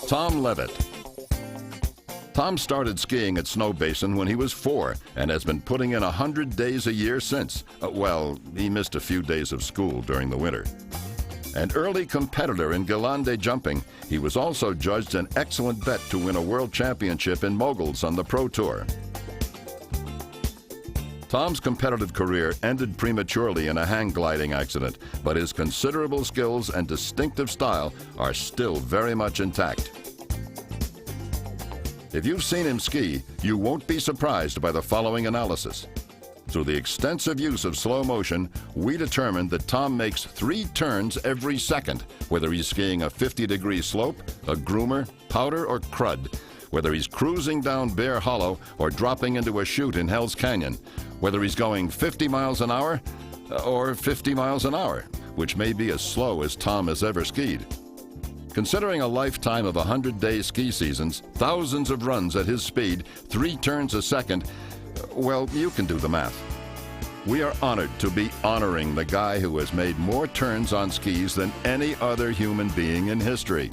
Tom Levitt. Tom started skiing at Snowbasin when he was 4 and has been putting in 100 days a year since. Well, he missed a few days of school during the winter. An early competitor in Galande jumping, he was also judged an excellent bet to win a world championship in moguls on the Pro Tour. Tom's competitive career ended prematurely in a hang gliding accident, but his considerable skills and distinctive style are still very much intact. If you've seen him ski, you won't be surprised by the following analysis. Through the extensive use of slow motion, we determined that Tom makes 3 turns every second, whether he's skiing a 50-degree slope, a groomer, powder, or crud, whether he's cruising down Bear Hollow or dropping into a chute in Hell's Canyon, whether he's going 50 miles an hour or 50 miles an hour, which may be as slow as Tom has ever skied. Considering a lifetime of 100-day ski seasons, thousands of runs at his speed, 3 turns a second, well, you can do the math. We are honored to be honoring the guy who has made more turns on skis than any other human being in history.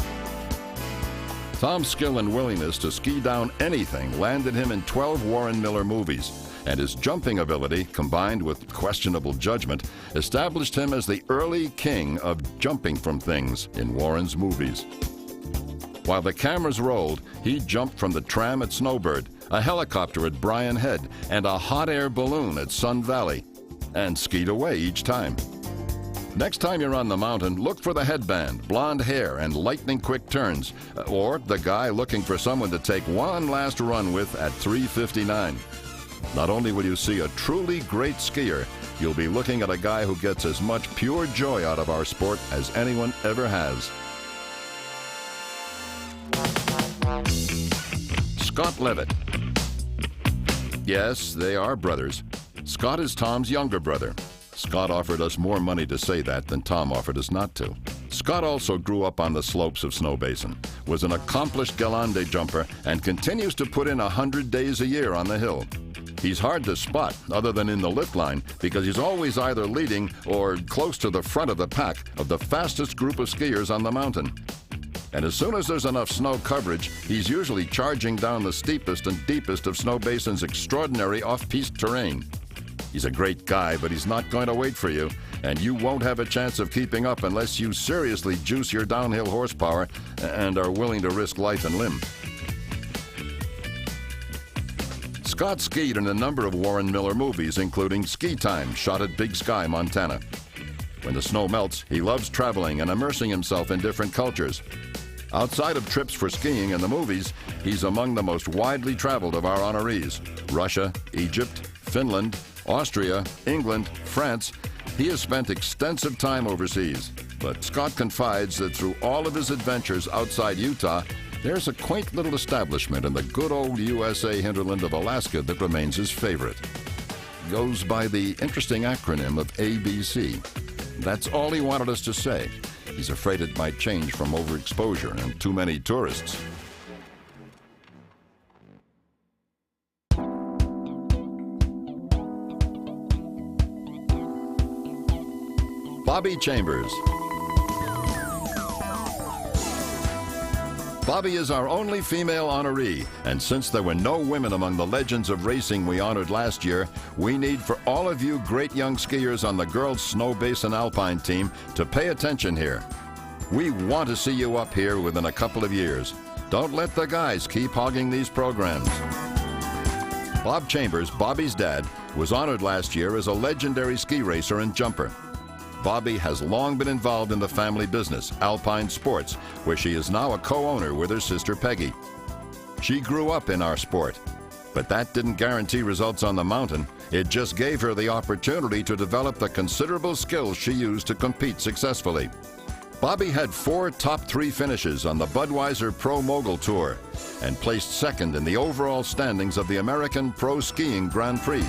Tom's skill and willingness to ski down anything landed him in 12 Warren Miller movies, and his jumping ability, combined with questionable judgment, established him as the early king of jumping from things in Warren's movies. While the cameras rolled, he jumped from the tram at Snowbird, a helicopter at Bryan Head, and a hot air balloon at Sun Valley, and skied away each time. Next time you're on the mountain, look for the headband, blonde hair, and lightning-quick turns, or the guy looking for someone to take one last run with at 3:59. Not only will you see a truly great skier, you'll be looking at a guy who gets as much pure joy out of our sport as anyone ever has. Scott Levitt. Yes, they are brothers. Scott is Tom's younger brother. Scott offered us more money to say that than Tom offered us not to. Scott also grew up on the slopes of Snowbasin, was an accomplished Galande jumper, and continues to put in 100 days a year on the hill. He's hard to spot, other than in the lift line, because he's always either leading or close to the front of the pack of the fastest group of skiers on the mountain. And as soon as there's enough snow coverage, he's usually charging down the steepest and deepest of Snowbasin's extraordinary off-piste terrain. He's a great guy, but he's not going to wait for you, and you won't have a chance of keeping up unless you seriously juice your downhill horsepower and are willing to risk life and limb. Scott skied in a number of Warren Miller movies, including Ski Time, shot at Big Sky, Montana. When the snow melts, he loves traveling and immersing himself in different cultures. Outside of trips for skiing and the movies, he's among the most widely traveled of our honorees. Russia, Egypt, Finland, Austria, England, France. He has spent extensive time overseas. But Scott confides that through all of his adventures outside Utah, there's a quaint little establishment in the good old USA hinterland of Alaska that remains his favorite. Goes by the interesting acronym of ABC. That's all he wanted us to say. He's afraid it might change from overexposure and too many tourists. Bobby Chambers. Bobby is our only female honoree, and since there were no women among the legends of racing we honored last year, we need for all of you great young skiers on the girls' Snowbasin Alpine team to pay attention here. We want to see you up here within a couple of years. Don't let the guys keep hogging these programs. Bob Chambers, Bobby's dad, was honored last year as a legendary ski racer and jumper. Bobby has long been involved in the family business, Alpine Sports, where she is now a co-owner with her sister Peggy. She grew up in our sport, but that didn't guarantee results on the mountain. It just gave her the opportunity to develop the considerable skills she used to compete successfully. Bobby had 4 top 3 finishes on the Budweiser Pro Mogul Tour and placed second in the overall standings of the American Pro Skiing Grand Prix.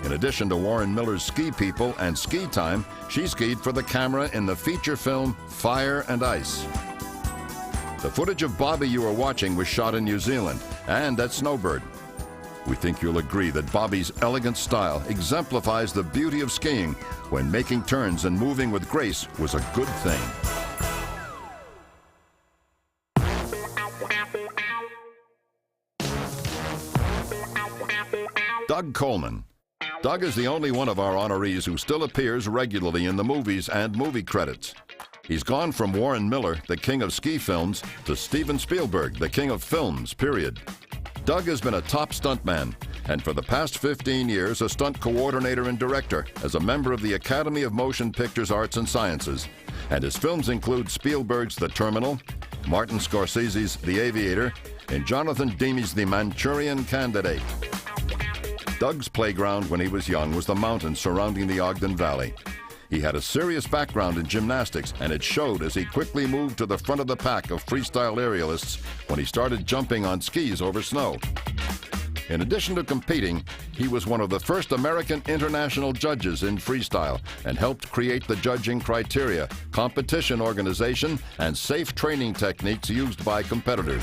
In addition to Warren Miller's Ski People and Ski Time, she skied for the camera in the feature film Fire and Ice. The footage of Bobby you are watching was shot in New Zealand and at Snowbird. We think you'll agree that Bobby's elegant style exemplifies the beauty of skiing when making turns and moving with grace was a good thing. Doug Coleman. Doug is the only one of our honorees who still appears regularly in the movies and movie credits. He's gone from Warren Miller, the king of ski films, to Steven Spielberg, the king of films, period. Doug has been a top stuntman, and for the past 15 years, a stunt coordinator and director as a member of the Academy of Motion Pictures Arts and Sciences. And his films include Spielberg's The Terminal, Martin Scorsese's The Aviator, and Jonathan Demme's The Manchurian Candidate. Doug's playground when he was young was the mountains surrounding the Ogden Valley. He had a serious background in gymnastics, and it showed as he quickly moved to the front of the pack of freestyle aerialists when he started jumping on skis over snow. In addition to competing, he was one of the first American international judges in freestyle and helped create the judging criteria, competition organization, and safe training techniques used by competitors.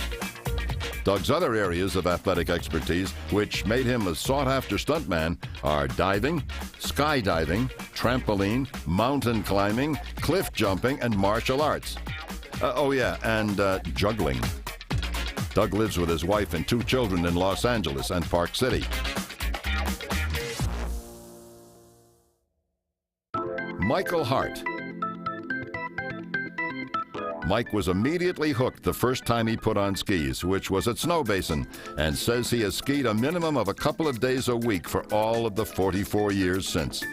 Doug's other areas of athletic expertise, which made him a sought-after stuntman, are diving, skydiving, trampoline, mountain climbing, cliff jumping, and martial arts. Juggling. Doug lives with his wife and 2 children in Los Angeles and Park City. Michael Hart. Mike was immediately hooked the first time he put on skis, which was at Snowbasin, and says he has skied a minimum of a couple of days a week for all of the 44 years since.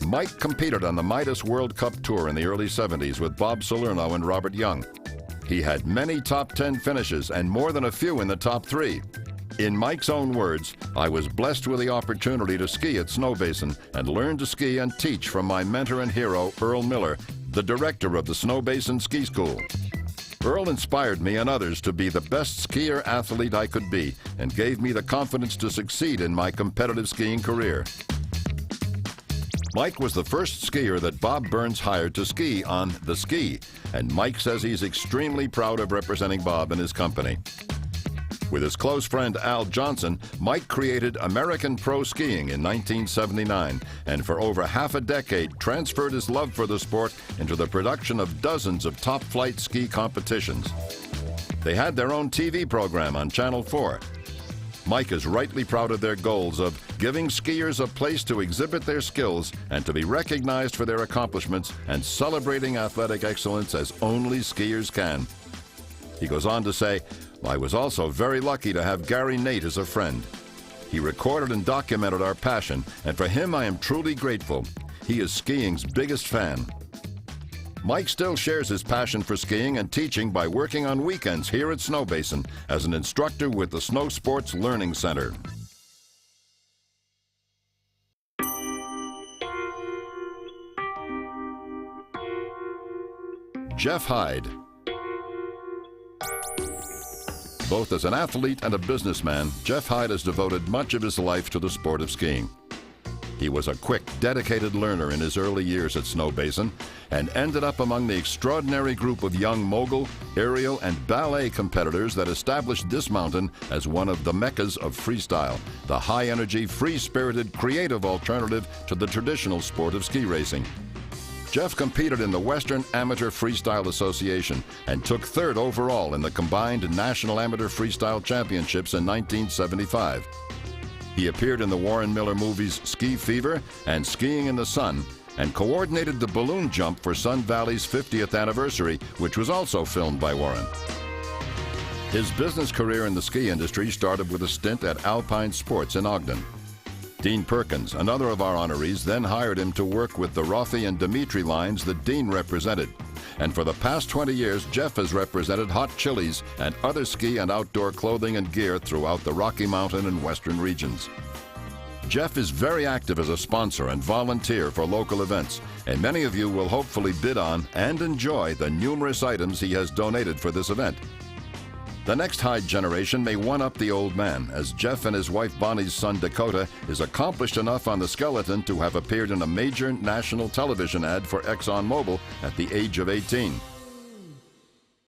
Mike competed on the Midas World Cup Tour in the early 70s with Bob Salerno and Robert Young. He had many top 10 finishes and more than a few in the top 3. In Mike's own words, "I was blessed with the opportunity to ski at Snowbasin and learn to ski and teach from my mentor and hero, Earl Miller, the director of the Snowbasin Ski School. Earl inspired me and others to be the best skier athlete I could be and gave me the confidence to succeed in my competitive skiing career." Mike was the first skier that Bob Burns hired to ski on the ski, and Mike says he's extremely proud of representing Bob and his company. With his close friend Al Johnson, Mike created American Pro Skiing in 1979, and for over half a decade transferred his love for the sport into the production of dozens of top-flight ski competitions. They had their own TV program on Channel 4. Mike is rightly proud of their goals of giving skiers a place to exhibit their skills and to be recognized for their accomplishments and celebrating athletic excellence as only skiers can. He goes on to say, "I was also very lucky to have Gary Nate as a friend. He recorded and documented our passion, and for him I am truly grateful. He is skiing's biggest fan." Mike still shares his passion for skiing and teaching by working on weekends here at Snowbasin as an instructor with the Snow Sports Learning Center. Jeff Hyde. Both as an athlete and a businessman, Jeff Hyde has devoted much of his life to the sport of skiing. He was a quick, dedicated learner in his early years at Snowbasin and ended up among the extraordinary group of young mogul, aerial, and ballet competitors that established this mountain as one of the meccas of freestyle, the high-energy, free-spirited, creative alternative to the traditional sport of ski racing. Jeff competed in the Western Amateur Freestyle Association and took 3rd overall in the combined National Amateur Freestyle Championships in 1975. He appeared in the Warren Miller movies Ski Fever and Skiing in the Sun and coordinated the balloon jump for Sun Valley's 50th anniversary, which was also filmed by Warren. His business career in the ski industry started with a stint at Alpine Sports in Ogden. Dean Perkins, another of our honorees, then hired him to work with the Rothy and Dimitri lines that Dean represented. And for the past 20 years, Jeff has represented Hot Chili's and other ski and outdoor clothing and gear throughout the Rocky Mountain and Western regions. Jeff is very active as a sponsor and volunteer for local events, and many of you will hopefully bid on and enjoy the numerous items he has donated for this event. The next Hyde generation may one-up the old man, as Jeff and his wife Bonnie's son Dakota is accomplished enough on the skeleton to have appeared in a major national television ad for ExxonMobil at the age of 18.